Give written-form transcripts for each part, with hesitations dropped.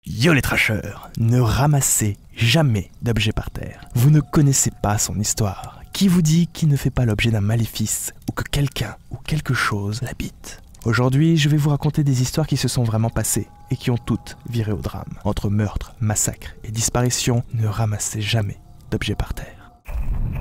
Yo les trashers, ne ramassez jamais d'objets par terre. Vous ne connaissez pas son histoire. Qui vous dit qu'il ne fait pas l'objet d'un maléfice ou que quelqu'un ou quelque chose l'habite? Aujourd'hui, je vais vous raconter des histoires qui se sont vraiment passées et qui ont toutes viré au drame. Entre meurtres, massacres et disparitions, ne ramassez jamais d'objets par terre.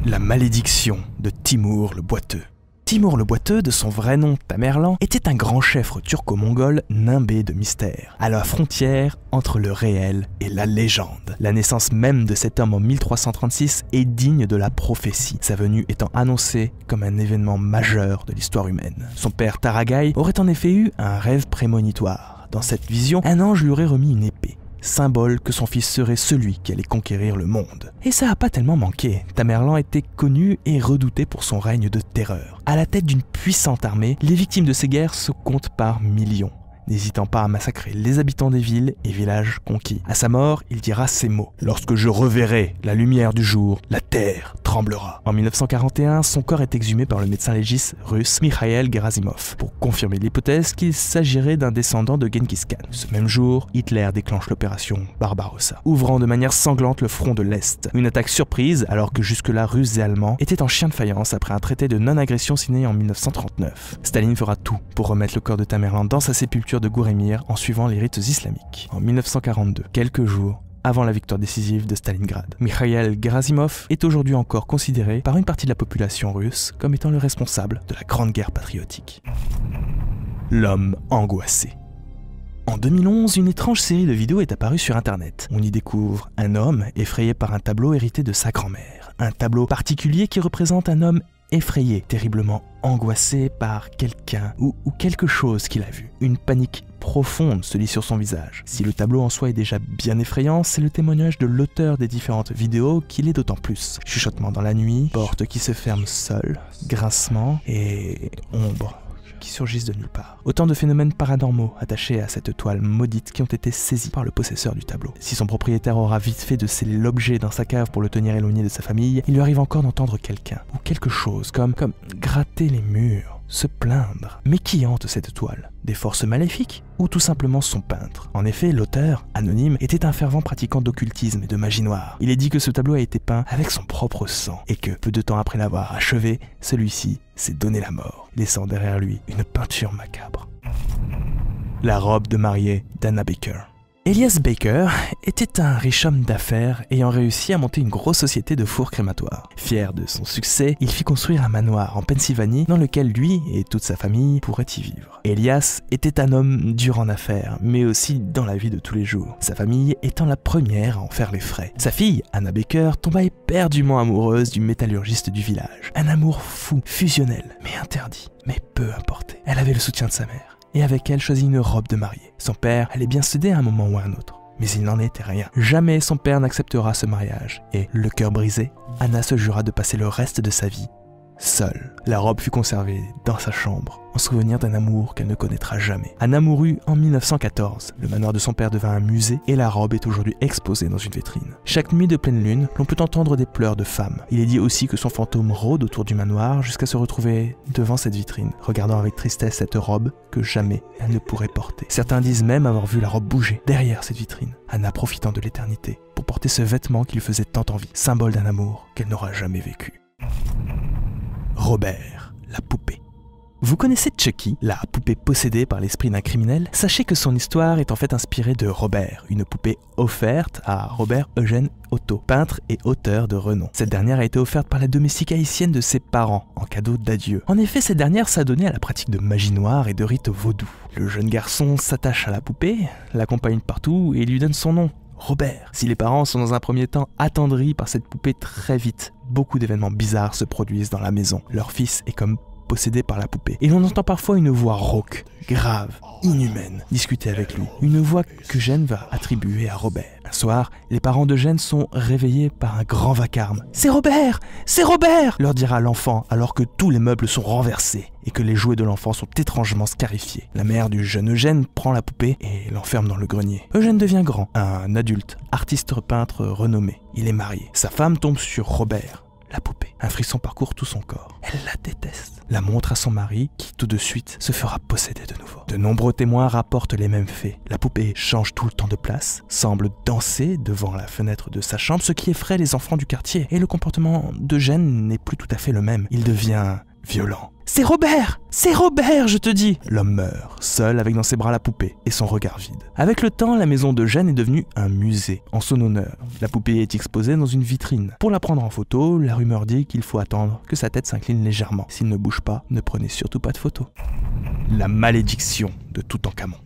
La malédiction de Timur le Boiteux. Timur le Boiteux, de son vrai nom Tamerlan, était un grand chef turco-mongol nimbé de mystère, à la frontière entre le réel et la légende. La naissance même de cet homme en 1336 est digne de la prophétie, sa venue étant annoncée comme un événement majeur de l'histoire humaine. Son père Taragaï aurait en effet eu un rêve prémonitoire. Dans cette vision, un ange lui aurait remis une épée, symbole que son fils serait celui qui allait conquérir le monde. Et ça a pas tellement manqué. Tamerlan était connu et redouté pour son règne de terreur. À la tête d'une puissante armée, les victimes de ces guerres se comptent par millions, n'hésitant pas à massacrer les habitants des villes et villages conquis. À sa mort, il dira ces mots: « Lorsque je reverrai la lumière du jour, la terre tremblera ». En 1941, son corps est exhumé par le médecin légiste russe Mikhail Gerasimov pour confirmer l'hypothèse qu'il s'agirait d'un descendant de Genghis Khan. Ce même jour, Hitler déclenche l'opération Barbarossa, ouvrant de manière sanglante le front de l'Est. Une attaque surprise alors que jusque-là Russes et Allemands étaient en chien de faïence après un traité de non-agression signé en 1939. Staline fera tout pour remettre le corps de Tamerlan dans sa sépulture de Gouremir en suivant les rites islamiques. En 1942, quelques jours avant la victoire décisive de Stalingrad, Mikhail Gerasimov est aujourd'hui encore considéré par une partie de la population russe comme étant le responsable de la Grande Guerre patriotique. L'homme angoissé. En 2011, une étrange série de vidéos est apparue sur internet. On y découvre un homme effrayé par un tableau hérité de sa grand-mère. Un tableau particulier qui représente un homme effrayé, terriblement angoissé par quelqu'un ou quelque chose qu'il a vu. Une panique profonde se lit sur son visage. Si le tableau en soi est déjà bien effrayant, c'est le témoignage de l'auteur des différentes vidéos qui l'est d'autant plus. Chuchotement dans la nuit, porte qui se ferme seule, grincement et ombre qui surgissent de nulle part. Autant de phénomènes paranormaux attachés à cette toile maudite qui ont été saisis par le possesseur du tableau. Si son propriétaire aura vite fait de sceller l'objet dans sa cave pour le tenir éloigné de sa famille, il lui arrive encore d'entendre quelqu'un ou quelque chose comme gratter les murs, se plaindre. Mais qui hante cette toile? Des forces maléfiques ou tout simplement son peintre? En effet, l'auteur, anonyme, était un fervent pratiquant d'occultisme et de magie noire. Il est dit que ce tableau a été peint avec son propre sang et que, peu de temps après l'avoir achevé, celui-ci s'est donné la mort, laissant derrière lui une peinture macabre. La robe de mariée d'Anna Baker. Elias Baker était un riche homme d'affaires ayant réussi à monter une grosse société de fours crématoires. Fier de son succès, il fit construire un manoir en Pennsylvanie dans lequel lui et toute sa famille pourraient y vivre. Elias était un homme dur en affaires, mais aussi dans la vie de tous les jours, sa famille étant la première à en faire les frais. Sa fille, Anna Baker, tomba éperdument amoureuse du métallurgiste du village. Un amour fou, fusionnel, mais interdit, mais peu importé. Elle avait le soutien de sa mère. Et avec elle choisit une robe de mariée. Son père allait bien céder à un moment ou à un autre, mais il n'en était rien. Jamais son père n'acceptera ce mariage, et, le cœur brisé, Anna se jura de passer le reste de sa vie seule. La robe fut conservée dans sa chambre, en souvenir d'un amour qu'elle ne connaîtra jamais. Anna mourut en 1914. Le manoir de son père devint un musée et la robe est aujourd'hui exposée dans une vitrine. Chaque nuit de pleine lune, l'on peut entendre des pleurs de femmes. Il est dit aussi que son fantôme rôde autour du manoir jusqu'à se retrouver devant cette vitrine, regardant avec tristesse cette robe que jamais elle ne pourrait porter. Certains disent même avoir vu la robe bouger derrière cette vitrine, Anna profitant de l'éternité pour porter ce vêtement qui lui faisait tant envie, symbole d'un amour qu'elle n'aura jamais vécu. Robert, la poupée. Vous connaissez Chucky, la poupée possédée par l'esprit d'un criminel? Sachez que son histoire est en fait inspirée de Robert, une poupée offerte à Robert Eugène Otto, peintre et auteur de renom. Cette dernière a été offerte par la domestique haïtienne de ses parents, en cadeau d'adieu. En effet, cette dernière s'adonnait à la pratique de magie noire et de rites vaudous. Le jeune garçon s'attache à la poupée, l'accompagne partout et lui donne son nom, Robert. Si les parents sont dans un premier temps attendris par cette poupée, très vite, beaucoup d'événements bizarres se produisent dans la maison. Leur fils est comme possédé par la poupée. Et l'on entend parfois une voix rauque, grave, inhumaine, discuter avec lui. Une voix que Gene va attribuer à Robert. Un soir, les parents de Gene sont réveillés par un grand vacarme. « C'est Robert! C'est Robert !» leur dira l'enfant alors que tous les meubles sont renversés et que les jouets de l'enfant sont étrangement scarifiés. La mère du jeune Eugène prend la poupée et l'enferme dans le grenier. Eugène devient grand, un adulte, artiste peintre renommé. Il est marié. Sa femme tombe sur Robert, la poupée. Un frisson parcourt tout son corre. Elle la déteste. La montre à son mari qui, tout de suite, se fera posséder de nouveau. De nombreux témoins rapportent les mêmes faits. La poupée change tout le temps de place, semble danser devant la fenêtre de sa chambre, ce qui effraie les enfants du quartier. Et le comportement d'Eugène n'est plus tout à fait le même. Il devient violent. « C'est Robert! C'est Robert, je te dis !» L'homme meurt, seul avec dans ses bras la poupée et son regard vide. Avec le temps, la maison d'Eugène est devenue un musée en son honneur. La poupée est exposée dans une vitrine. Pour la prendre en photo, la rumeur dit qu'il faut attendre que sa tête s'incline légèrement. S'il ne bouge pas, ne prenez surtout pas de photos. La malédiction de Toutankhamon.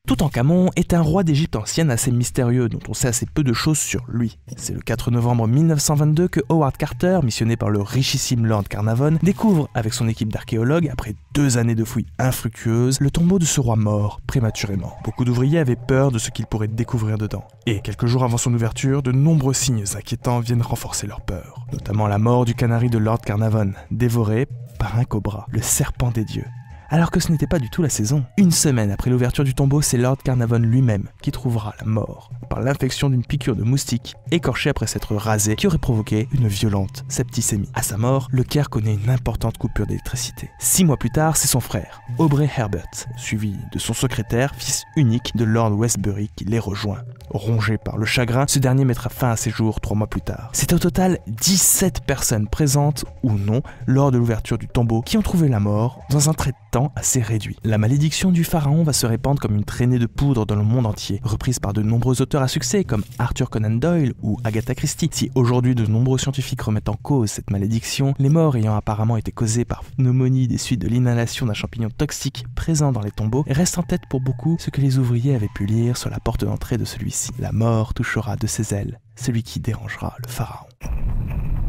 Toutankhamon est un roi d'Égypte ancienne assez mystérieux dont on sait assez peu de choses sur lui. C'est le 4 novembre 1922 que Howard Carter, missionné par le richissime Lord Carnarvon, découvre avec son équipe d'archéologues, après 2 années de fouilles infructueuses, le tombeau de ce roi mort prématurément. Beaucoup d'ouvriers avaient peur de ce qu'ils pourraient découvrir dedans. Et quelques jours avant son ouverture, de nombreux signes inquiétants viennent renforcer leur peur. Notamment la mort du canari de Lord Carnarvon, dévoré par un cobra, le serpent des dieux. Alors que ce n'était pas du tout la saison. Une semaine après l'ouverture du tombeau, c'est Lord Carnarvon lui-même qui trouvera la mort par l'infection d'une piqûre de moustique écorchée après s'être rasé qui aurait provoqué une violente septicémie. À sa mort, le Caire connaît une importante coupure d'électricité. 6 mois plus tard, c'est son frère, Aubrey Herbert, suivi de son secrétaire, fils unique de Lord Westbury, qui les rejoint. Rongé par le chagrin, ce dernier mettra fin à ses jours 3 mois plus tard. C'est au total 17 personnes présentes ou non lors de l'ouverture du tombeau qui ont trouvé la mort dans un trait de temps assez réduit. La malédiction du pharaon va se répandre comme une traînée de poudre dans le monde entier, reprise par de nombreux auteurs à succès comme Arthur Conan Doyle ou Agatha Christie. Si aujourd'hui de nombreux scientifiques remettent en cause cette malédiction, les morts ayant apparemment été causées par pneumonie des suites de l'inhalation d'un champignon toxique présent dans les tombeaux, reste en tête pour beaucoup ce que les ouvriers avaient pu lire sur la porte d'entrée de celui-ci. La mort touchera de ses ailes celui qui dérangera le pharaon.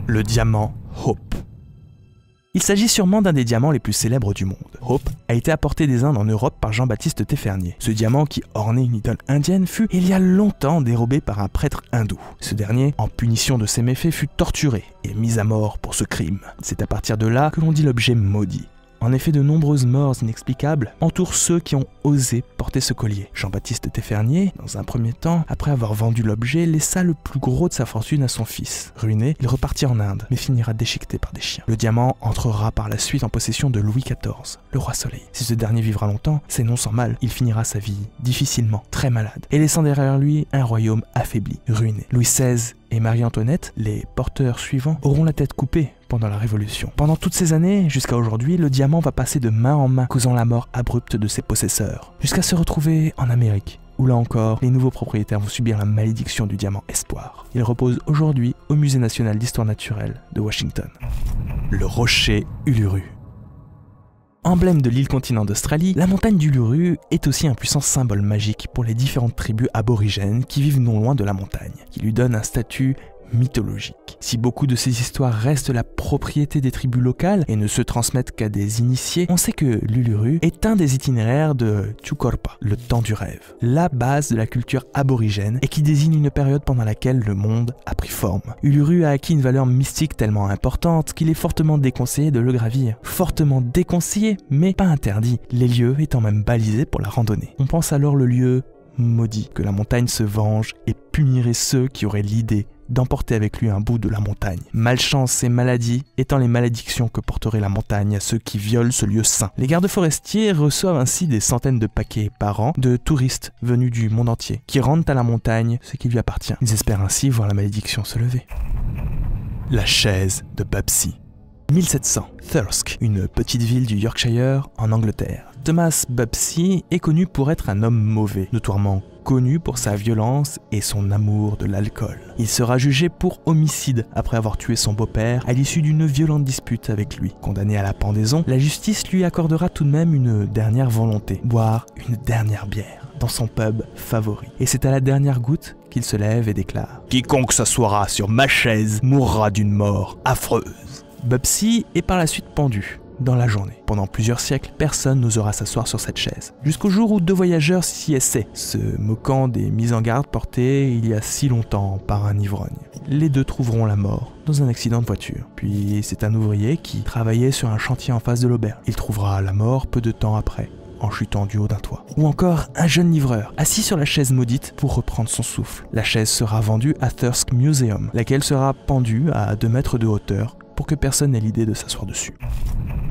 Le diamant Hope. Il s'agit sûrement d'un des diamants les plus célèbres du monde. Hope a été apporté des Indes en Europe par Jean-Baptiste Téfernier. Ce diamant, qui ornait une idole indienne, fut il y a longtemps dérobé par un prêtre hindou. Ce dernier, en punition de ses méfaits, fut torturé et mis à mort pour ce crime. C'est à partir de là que l'on dit l'objet maudit. En effet, de nombreuses morts inexplicables entourent ceux qui ont osé porter ce collier. Jean-Baptiste Téfernier, dans un premier temps, après avoir vendu l'objet, laissa le plus gros de sa fortune à son fils. Ruiné, il repartit en Inde, mais finira déchiqueté par des chiens. Le diamant entrera par la suite en possession de Louis XIV, le roi Soleil. Si ce dernier vivra longtemps, c'est non sans mal, il finira sa vie difficilement, très malade, et laissant derrière lui un royaume affaibli, ruiné. Louis XVI et Marie-Antoinette, les porteurs suivants, auront la tête coupée pendant la Révolution. Pendant toutes ces années, jusqu'à aujourd'hui, le diamant va passer de main en main, causant la mort abrupte de ses possesseurs, jusqu'à se retrouver en Amérique, où là encore, les nouveaux propriétaires vont subir la malédiction du diamant Espoir. Il repose aujourd'hui au Musée national d'histoire naturelle de Washington. Le rocher Uluru. Emblème de l'île-continent d'Australie, la montagne d'Uluru est aussi un puissant symbole magique pour les différentes tribus aborigènes qui vivent non loin de la montagne, qui lui donne un statut mythologique. Si beaucoup de ces histoires restent la propriété des tribus locales et ne se transmettent qu'à des initiés, on sait que l'Uluru est un des itinéraires de Tjukorpa, le temps du rêve, la base de la culture aborigène et qui désigne une période pendant laquelle le monde a pris forme. Uluru a acquis une valeur mystique tellement importante qu'il est fortement déconseillé de le gravir. Fortement déconseillé, mais pas interdit, les lieux étant même balisés pour la randonnée. On pense alors le lieu maudit, que la montagne se venge et punirait ceux qui auraient l'idée d'emporter avec lui un bout de la montagne. Malchance et maladie étant les malédictions que porterait la montagne à ceux qui violent ce lieu saint. Les gardes forestiers reçoivent ainsi des centaines de paquets par an de touristes venus du monde entier, qui rendent à la montagne ce qui lui appartient. Ils espèrent ainsi voir la malédiction se lever. La chaise de Babsy. 1700, Thirsk, une petite ville du Yorkshire en Angleterre. Thomas Babsy est connu pour être un homme mauvais, notoirement connu pour sa violence et son amour de l'alcool. Il sera jugé pour homicide après avoir tué son beau-père à l'issue d'une violente dispute avec lui. Condamné à la pendaison, la justice lui accordera tout de même une dernière volonté, boire une dernière bière dans son pub favori. Et c'est à la dernière goutte qu'il se lève et déclare « Quiconque s'assoira sur ma chaise mourra d'une mort affreuse ». Babsy est par la suite pendu dans la journée. Pendant plusieurs siècles, personne n'osera s'asseoir sur cette chaise. Jusqu'au jour où 2 voyageurs s'y essaient, se moquant des mises en garde portées il y a si longtemps par un ivrogne. Les 2 trouveront la mort dans un accident de voiture. Puis c'est un ouvrier qui travaillait sur un chantier en face de l'auberge. Il trouvera la mort peu de temps après, en chutant du haut d'un toit. Ou encore un jeune livreur assis sur la chaise maudite pour reprendre son souffle. La chaise sera vendue à Thirsk Museum, laquelle sera pendue à 2 mètres de hauteur pour que personne n'ait l'idée de s'asseoir dessus.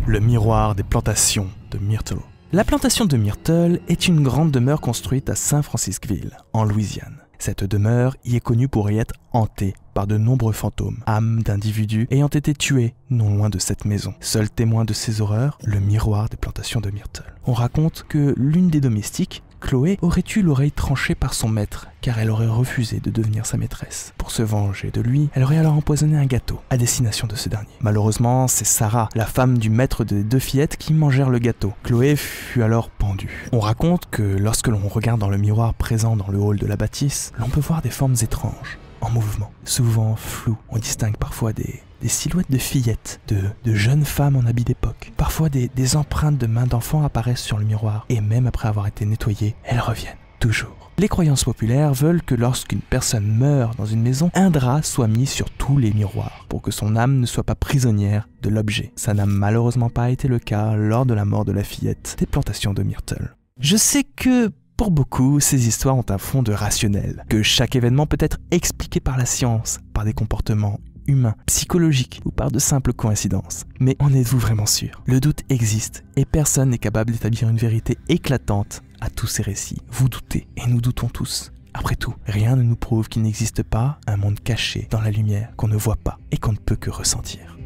Le miroir des plantations de Myrtle. La plantation de Myrtle est une grande demeure construite à Saint Francisville, en Louisiane. Cette demeure y est connue pour y être hantée par de nombreux fantômes, âmes d'individus ayant été tués non loin de cette maison. Seul témoin de ces horreurs, le miroir des plantations de Myrtle. On raconte que l'une des domestiques, Chloé, aurait eu l'oreille tranchée par son maître, car elle aurait refusé de devenir sa maîtresse. Pour se venger de lui, elle aurait alors empoisonné un gâteau, à destination de ce dernier. Malheureusement, c'est Sarah, la femme du maître des 2 fillettes, qui mangèrent le gâteau. Chloé fut alors pendue. On raconte que lorsque l'on regarde dans le miroir présent dans le hall de la bâtisse, l'on peut voir des formes étranges, en mouvement, souvent floues. On distingue parfois des silhouettes de fillettes, de jeunes femmes en habit d'époque. Parfois des empreintes de mains d'enfants apparaissent sur le miroir, et même après avoir été nettoyées, elles reviennent, toujours. Les croyances populaires veulent que lorsqu'une personne meurt dans une maison, un drap soit mis sur tous les miroirs, pour que son âme ne soit pas prisonnière de l'objet. Ça n'a malheureusement pas été le cas lors de la mort de la fillette des plantations de Myrtle. Je sais que pour beaucoup, ces histoires ont un fond de rationnel, que chaque événement peut être expliqué par la science, par des comportements humains, psychologiques ou par de simples coïncidences. Mais en êtes-vous vraiment sûr? Le doute existe et personne n'est capable d'établir une vérité éclatante à tous ces récits. Vous doutez et nous doutons tous. Après tout, rien ne nous prouve qu'il n'existe pas un monde caché dans la lumière qu'on ne voit pas et qu'on ne peut que ressentir.